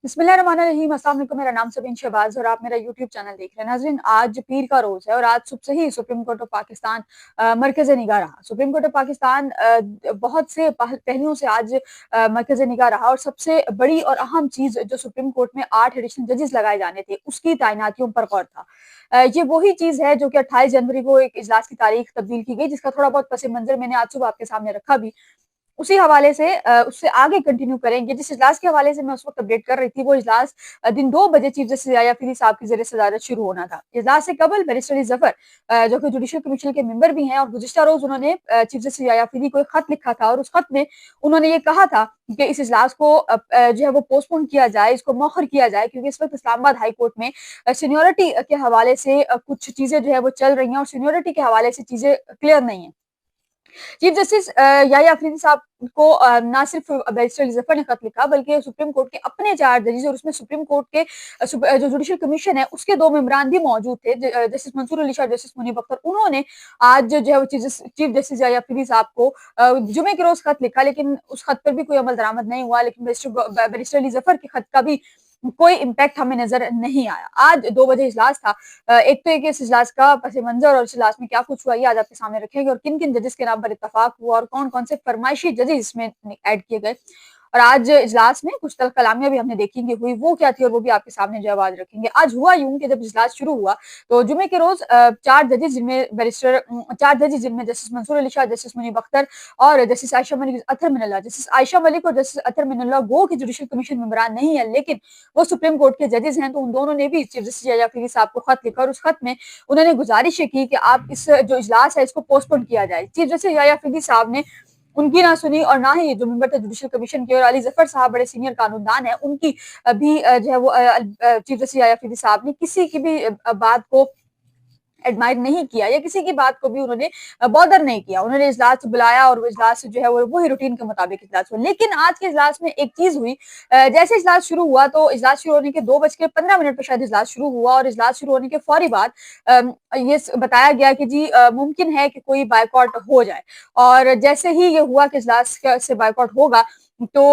बिस्मिल्लाहिर्रहमानिर्रहीम। अस्सलाम वालेकुम। मेरा नाम सबीन शहबाज और आप मेरा यूट्यूब चैनल देख रहे हैं। नाज़रीन, आज पीर का रोज़ है और आज सुबह से ही सुप्रीम कोर्ट ऑफ पाकिस्तान मरकज़ निगाह रहा। सुप्रीम कोर्ट ऑफ पाकिस्तान बहुत से पहलुओं से आज मरकज़ निगाह रहा और सबसे बड़ी और अहम चीज़ जो सुप्रीम कोर्ट में 8 एडिशनल जजेस लगाए जाने थे, उसकी तैनातियों पर गौर था। ये वही चीज़ है जो कि 28 जनवरी को एक इजलास की तारीख तब्दील की गई, जिसका थोड़ा बहुत पस मंज़र मैंने आज सुबह आपके सामने रखा भी। उसी हवाले से उससे आगे कंटिन्यू करेंगे। जिस इजलास के हवाले से मैं उस वक़्त अपडेट कर रही थी, वो इजलास दिन 2 बजे चीफ जस्टिस याह्या फरीदी साहब की ज़ेर सदारत शुरू होना था। इजलास से कबल बैरिस्टर अली ज़फ़र जो कि जुडिशल कमीशन के मेंबर भी हैं और गुज़िश्ता रोज़ उन्होंने चीफ जस्टिस याह्या फरीदी को एक खत लिखा था और उस खत में उन्होंने ये कहा था कि इस इजलास को जो है वो पोस्टपोन किया जाए, इसको मौखर किया जाए, क्योंकि इस वक़्त इस्लामाबाद हाई कोर्ट में सीनियरिटी के हवाले से कुछ चीज़ें जो है वो चल रही हैं और सीनियरिटी के हवाले से चीज़ें क्लियर नहीं है। चीफ जस्टिस याह्या अफरीदी साहब को ना सिर्फ बैरिस्टर अली ज़फ़र ने खत लिखा, बल्कि सुप्रीम कोर्ट के अपने 4 जजेस और उसमें सुप्रीम कोर्ट के जो जुडिशल कमीशन है उसके 2 मेंबरान भी मौजूद थे, जस्टिस मंसूर अली शाह, जस्टिस मुनीब अख्तर। उन्होंने आज जो है वो चीफ जस्टिस याह्या अफरीदी साहब को जुमे के रोज खत लिखा, लेकिन उस खत पर भी कोई अमल दरामद नहीं हुआ। लेकिन बैरिस्टर अली ज़फ़र के खत का भी कोई इम्पैक्ट हमें नजर नहीं आया। आज 2 बजे इजलास था। एक तो इस इजलास का पस मंजर और इस इजलास में क्या कुछ हुआ ये आज आपके सामने रखेंगे और किन-किन जजेस के नाम पर इत्तफाक हुआ और कौन-कौन से फरमाइशी जजेस इसमें ऐड किए गए। और आज इजलास में कुछ तल्ख़ कलामियाँ भी हमने देखी कि हुई, वो क्या थी और वो भी आपके सामने जो है आज रखेंगे। आज हुआ यूँ कि जब इजलास शुरू हुआ तो जुमे के रोज़ 4 जजेस जिनमें जस्टिस मंसूर अली शाह, जस्टिस मुनीब अख्तर और जस्टिस आयशा मलिक अत्तर मिनल्ला, जस्टिस आयशा मलिक और जस्टिस अत्तर मिनल्ला गो के जुडिशल कमीशन मेंबरान नहीं है, लेकिन वो सुप्रीम कोर्ट के जजेस हैं, तो उन दोनों ने भी चीफ जस्टिस याह्या फरीदी साहब को खत लिखा और उस खत में उन्होंने गुजारिश ये की कि आप इस जो इजलास है इसको पोस्टपोन किया जाए। चीफ जस्टिस याह्या फरीदी साहब ने उनकी ना सुनी और ना ही जो मेंबर थे जुडिशल कमीशन के और अली ज़फ़र साहब बड़े सीनियर कानूनदान हैं, उनकी भी जो है वो चीफ जस्टिस याह्या फरीदी साहब ने किसी की भी बात को एडमायर नहीं किया या किसी की बात को भी उन्होंने बॉदर नहीं किया। उन्होंने इजलास बुलाया और वो इजलास जो है वो वही रूटीन के मुताबिक इजलास हुआ। लेकिन आज के इजलास में एक चीज़ हुई, जैसे इजलास शुरू हुआ तो इजलास शुरू होने के 2 बज के 15 मिनट पे शायद इजलास शुरू हुआ और इजलास शुरू होने के फौरी बाद बताया गया कि जी मुमकिन है कि कोई बायकॉट हो जाए। और जैसे ही ये हुआ कि इजलास से बायकॉट होगा तो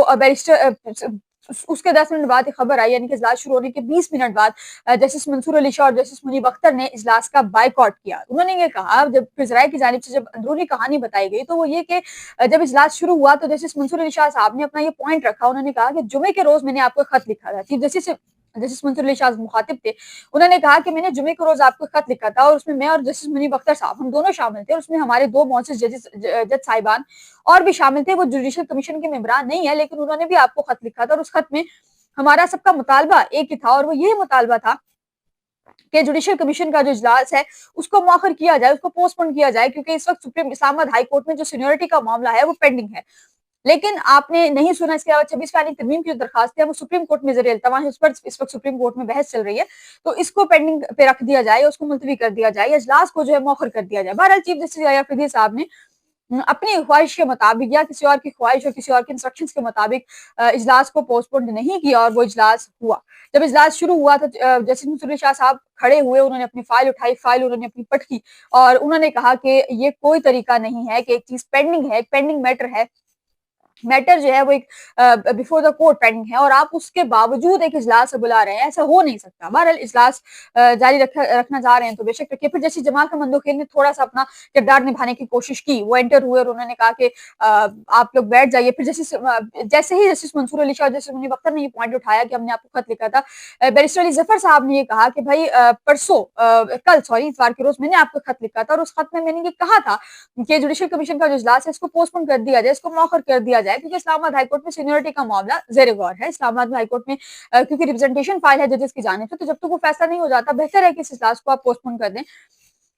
उसके 10 मिनट बाद एक खबर आई, यानी कि इजलास शुरू होने के 20 मिनट बाद जस्टिस मंसूर अली शाह और जस्टिस मुनीब अख्तर ने इजलास का बायकॉट किया। उन्होंने ये कहा, जब फिजराई की जानिब से जब अंदरूनी कहानी बताई गई तो वो ये कि जब इजलास शुरू हुआ तो जस्टिस मंसूर अली शाह साहब ने अपना ये पॉइंट रखा। उन्होंने कहा कि जुमे के रोज मैंने आपको खत लिखा था। चीफ जस्टिस मंसूर अली शाह मुखातिब थे। उन्होंने कहा कि मैंने जुमे के रोज आपको खत लिखा था और उसमें मैं और जस्टिस मुनीब अख्तर साहब हम दोनों शामिल थे और उसमें हमारे 2 मोअज़्ज़िज़ जज साहिबान और भी शामिल थे। वो जुडिशल कमीशन के मेंबरान नहीं है, लेकिन उन्होंने भी आपको खत लिखा था और उस खत में हमारा सबका मुतालबा एक ही था और वो ये मुतालबा था कि जुडिशल कमीशन का जो इजलास है उसको मौखर किया जाए, उसको पोस्टपोन किया जाए, क्योंकि इस वक्त सुप्रीम इस्लामाबाद हाई कोर्ट में जो सीनियरिटी का मामला है वो पेंडिंग है। लेकिन आपने नहीं सुना। इसके अलावा 26 फैनी तरमीम की जो दरखास्त है वो सुप्रीम कोर्ट में ज़ेर इल्तवा है, उस पर इस वक्त सुप्रीम कोर्ट में बहस चल रही है, तो इसको पेंडिंग पे रख दिया जाए, उसको मुलतवी कर दिया जाए, इजलास को जो है मौखर कर दिया जाए। बहरहाल चीफ जस्टिस याह्या फरीदी साहब ने अपनी ख्वाहिश के मुताबिक या किसी और की ख्वाहिश और किसी और के इंस्ट्रक्शंस के मुताबिक इजलास को पोस्टपोन नहीं किया और वो इजलास हुआ। जब इजलास शुरू हुआ तो जस्टिस मंसूर अली शाह साहब खड़े हुए, उन्होंने अपनी फाइल उठाई, फाइल उन्होंने अपनी पटकी और उन्होंने कहा कि ये कोई तरीका नहीं है कि एक चीज पेंडिंग है, एक पेंडिंग मैटर है, मैटर जो है वो एक बिफोर द कोर्ट पेंडिंग है और आप उसके बावजूद एक इजलास बुला रहे हैं, ऐसा हो नहीं सकता। बहरहाल इजलास जारी रखना चाह रहे हैं तो बेशक रखिए। फिर जैसे जमाल खान मंदोखेर ने थोड़ा सा अपना किरदार निभाने की कोशिश की, वो एंटर हुए और उन्होंने कहा कि आप लोग बैठ जाइए। फिर जैसे ही जस्टिस मंसूर अली शाह, जस्टिस मुनीब अख्तर ने ये पॉइंट उठाया कि हमने आपको खत लिखा था, बैरिस्टर अली ज़फ़र साहब ने ये कहा कि भाई कल इतवार के रोज मैंने आपको खत लिखा था और उस खत में मैंने ये कहा था कि जुडिशल कमीशन का जो इजलास है इसको पोस्टपोन कर दिया जाए, इसको मौखर कर दिया जाए, क्योंकि इस्लामाबाद हाईकोर्ट में सीनियरिटी का मामला ज़ेर गौर है। इस्लामाबाद हाईकोर्ट में क्योंकि रिप्रेजेंटेशन फाइल है जजेस की जानिब से, तो जब तक वो फैसला नहीं हो जाता बेहतर है कि इस इजलास को आप पोस्टपोन कर दें।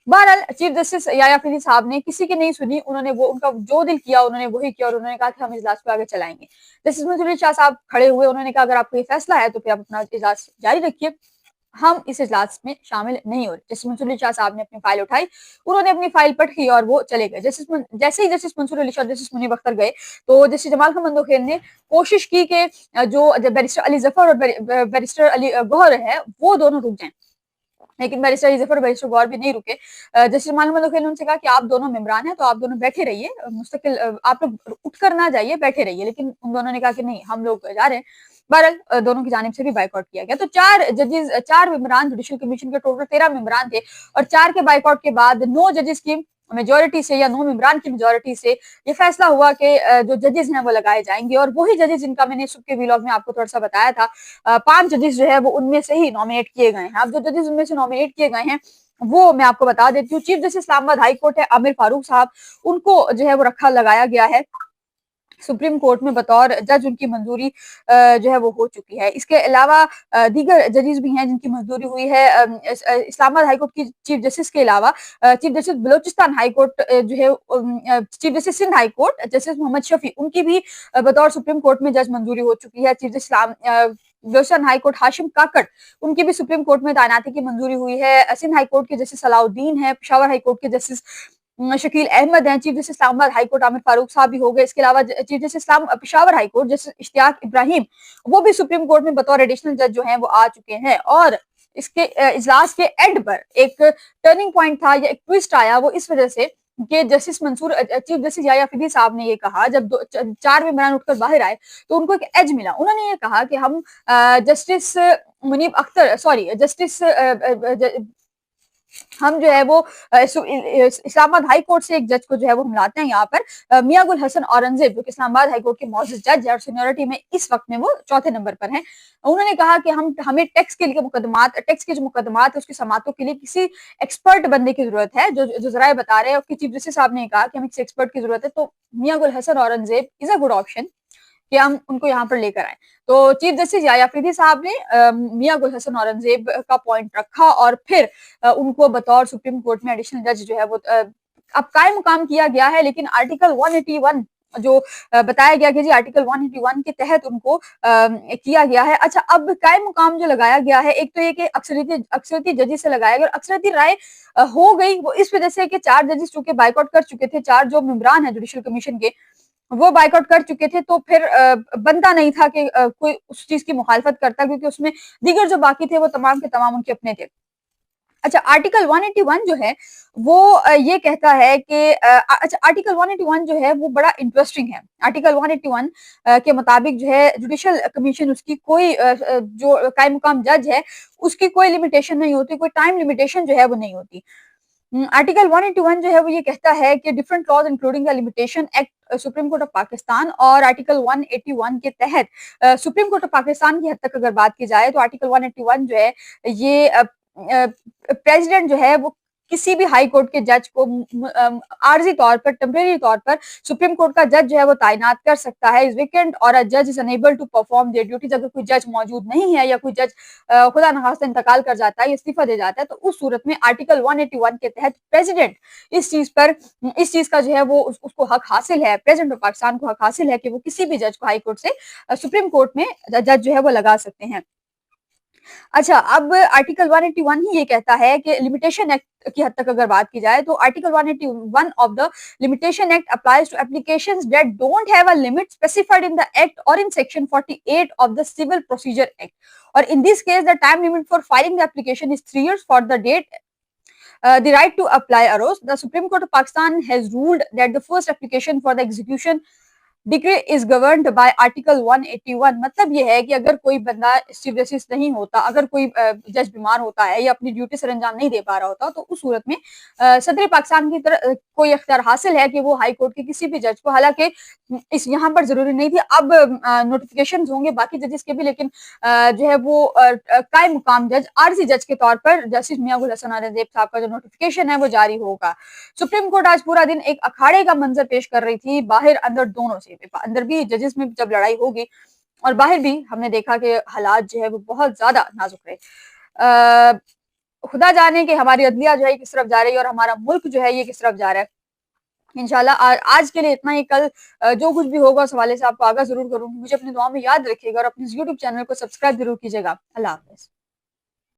बहरहाल चीफ जस्टिस याह्या फरीदी साहब ने किसी की नहीं सुनी, उन्होंने वो उनका जो दिल किया उन्होंने वही किया और उन्होंने कहा कि हम इजलास को आगे चलाएंगे। जस्टिस मंसूर अली शाह साहब खड़े हुए, उन्होंने कहा अगर आपको ये फैसला है तो फिर आप अपना इजलास जारी रखिए, हम इस इजलास में शामिल नहीं हो रहे। जस्टिस मंसूर अली शाह साहब ने अपनी फाइल उठाई, उन्होंने अपनी फाइल पढ़ी और वो चले गए। जैसे ही जस्टिस मंसूर अली शाह, जस्टिस मुनीब अख्तर गए तो जस्टिस जमाल खान मंदोखेर ने कोशिश की कि जो बैरिस्टर अली ज़फ़र और बैरिस्टर अली गौहर है वो दोनों रुक जाएं। लेकिन बैरिस्टर इज़फ़र और बैरिस्टर गौहर भी नहीं रुके। जस्टिस मानव मंदोखिल ने उनसे कहा कि आप दोनों मेंबरान हैं, तो आप दोनों बैठे रहिए, मुस्तकिल आप लोग उठकर ना जाइए, बैठे रहिए। लेकिन उन दोनों ने कहा कि नहीं, हम लोग जा रहे हैं। बहरहाल दोनों की जानिब से भी बायकॉट किया गया। तो 4 जजेस 4 मेंबरान जुडिशल कमीशन के टोटल 13 मेंबरान थे और 4 के बायकॉट के बाद 9 जजेस की मेजॉरिटी से या 9 मेंबरान की मेजॉरिटी से ये फैसला हुआ कि जो जजेस हैं वो लगाए जाएँगे और वही जजेस जिनका मैंने सुबह के व्लॉग में आपको थोड़ा-सा बताया था, 5 जजेस जो है वो उनमें से ही नॉमिनेट किए गए हैं। अब जो जजेस उनमें से नॉमिनेट किए गए हैं, वो मैं आपको बता देती हूँ। Chief justice Islamabad high court है आमिर फारूक साहब, उनको जो है वो रखा लगाया गया है सुप्रीम कोर्ट में बतौर जज। उनकी मंजूरी जो है वो हो चुकी है। इसके अलावा दीगर जजेस भी हैं जिनकी मंजूरी हुई है। इस्लामाबाद हाई कोर्ट की चीफ जस्टिस के अलावा chief justice Balochistan high court जो है, chief justice Sindh high court justice Mohammad Shafi, उनकी भी बतौर सुप्रीम कोर्ट में जज मंजूरी हो चुकी है। Chief justice Balochistan high court Hashim Kakar, उनकी भी सुप्रीम कोर्ट में तैनाती की मंजूरी हुई है। सिंध हाई कोर्ट के जस्टिस सलाउद्दीन है, पेशावर हाई कोर्ट के जस्टिस शकील अहमद हैं, chief justice Islamabad high court Aamir Farooq साहब भी हो गए। इसके अलावा chief justice Peshawar high court justice Ishtiaq Ibrahim, वो भी सुप्रीम कोर्ट में बतौर एडिशनल जज जो हैं वो आ चुके हैं। और इसके इजलास के एंड पर एक टर्निंग पॉइंट था या एक ट्विस्ट आया, वो इस वजह से कि जस्टिस मंसूर चीफ जस्टिस याया फीदी साहब ने ये कहा, जब 4 मेंबरान उठकर बाहर आए तो उनको एक एज मिला। उन्होंने ये कहा कि हम justice Munib Akhtar sorry justice हम जो है वो इस्लामाबाद हाई कोर्ट से एक जज को जो है वो हम लाते हैं यहाँ पर, मियां गुल हसन औरंगजेब, जो कि इस्लामाबाद हाई कोर्ट के मौजूद जज है और सीनियरिटी में इस वक्त में वो चौथे नंबर पर हैं। उन्होंने कहा कि हमें टैक्स के लिए मुकदमात, टैक्स के जो मुकदमात है उसकी समातों के लिए किसी एक्सपर्ट बनने की जरूरत है, जो जराए बता रहे हैं। चीफ जस्टिस साहब ने कहा कि हमें किसी एक्सपर्ट की जरूरत है, तो Mian Gul Hasan Aurangzeb is a good option कि हम उनको यहाँ पर लेकर आए। तो चीफ जस्टिस याया फरीदी साहब ने मियां गुल हसन औरंगजेब का पॉइंट रखा और फिर उनको बतौर सुप्रीम कोर्ट में एडिशनल जज जो है वो अब कायम मुकाम किया गया है। लेकिन आर्टिकल 181 जो बताया गया कि जी आर्टिकल 181 के तहत उनको किया गया है। अच्छा, अब कायम मुकाम जो लगाया गया है, एक तो ये कि अक्सरियती जजेस से लगाया गया और अक्सरियती राय हो गई, वो इस वजह से कि 4 जजेस चूंकि बाइकआउट कर चुके थे, 4 जो मेंबरान है जुडिशल कमीशन के वो बाइकआउट कर चुके थे, तो फिर बनता नहीं था कि कोई उस चीज की मुखालफत करता, क्योंकि उसमें दीगर जो बाकी थे वो तमाम के तमाम उनके अपने थे। अच्छा, आर्टिकल 181 जो है वो ये कहता है कि अच्छा, आर्टिकल 181 जो है वो बड़ा इंटरेस्टिंग है। आर्टिकल 181 के मुताबिक जो है जुडिशल कमीशन, उसकी कोई जो कायम मुकाम जज है उसकी कोई लिमिटेशन नहीं होती, कोई टाइम लिमिटेशन जो है वो नहीं होती। आर्टिकल 181 जो है वो ये कहता है कि different laws including the limitation act supreme court of Pakistan और आर्टिकल 181 के तहत सुप्रीम कोर्ट ऑफ पाकिस्तान की हद तक अगर बात की जाए तो आर्टिकल 181 जो है ये प्रेसिडेंट जो है वो किसी भी हाई कोर्ट के जज को आर्जी तौर पर, टेम्परेरी तौर पर सुप्रीम कोर्ट का जज जो है वो तैनात कर सकता है। इज वेकेंट और अ जज is unable to perform their duties. अगर कोई जज मौजूद नहीं है या कोई जज खुदा न खास्ता इंतकाल कर जाता है, इस्तीफा दे जाता है, तो उस सूरत में आर्टिकल 181 के तहत प्रेसिडेंट इस चीज का जो है वो उसको हक हासिल है, प्रेसिडेंट ऑफ पाकिस्तान को हक हासिल है कि वो किसी भी जज को हाई कोर्ट से सुप्रीम कोर्ट में जज जो है वो लगा सकते हैं। अच्छा, अब आर्टिकल 181 ही ये कहता है कि लिमिटेशन एक्ट की हद तक अगर बात की जाए तो article 181 of the limitation act applies to applications that don't have a limit specified in the act और in section 48 of the civil procedure act, और in this case the time limit for filing the application is 3 years for the date the right to apply arose. The Supreme Court of Pakistan has ruled that the first application for the execution degree is governed bye article 181। मतलब ये है कि अगर कोई बंदा chief justice नहीं होता, अगर कोई जज बीमार होता है या अपनी ड्यूटी सर अंजाम नहीं दे पा रहा होता, तो उस सूरत में सदर पाकिस्तान की तरफ कोई अख्तियार हासिल है कि वो हाई कोर्ट के किसी भी जज को, हालांकि इस यहाँ पर जरूरी नहीं थी, अब नोटिफिकेशन होंगे बाकी जजेस के भी, लेकिन जो है वो कायम मुकाम जज, आरजी जज के तौर पर जस्टिस मियां गुल हसन औरंगजेब साहब का जो नोटिफिकेशन है वो जारी होगा। सुप्रीम कोर्ट आज पूरा दिन एक अखाड़े का मंजर पेश कर रही थी, बाहर अंदर दोनों से, अंदर भी जजेस में जब लड़ाई होगी और बाहर भी हमने देखा कि हालात जो है वो बहुत ज्यादा नाजुक रहे। खुदा जाने कि हमारी अदलिया जो है किस तरफ जा रही है और हमारा मुल्क जो है ये किस तरफ जा रहा है। इंशाल्लाह आज के लिए इतना ही। कल जो कुछ भी होगा उस हवाले से आपको आगाह जरूर करूंगी। मुझे अपनी दुआ में याद रखिएगा और अपने यूट्यूब चैनल को सब्सक्राइब जरूर कीजिएगा। अल्लाह हाफिज।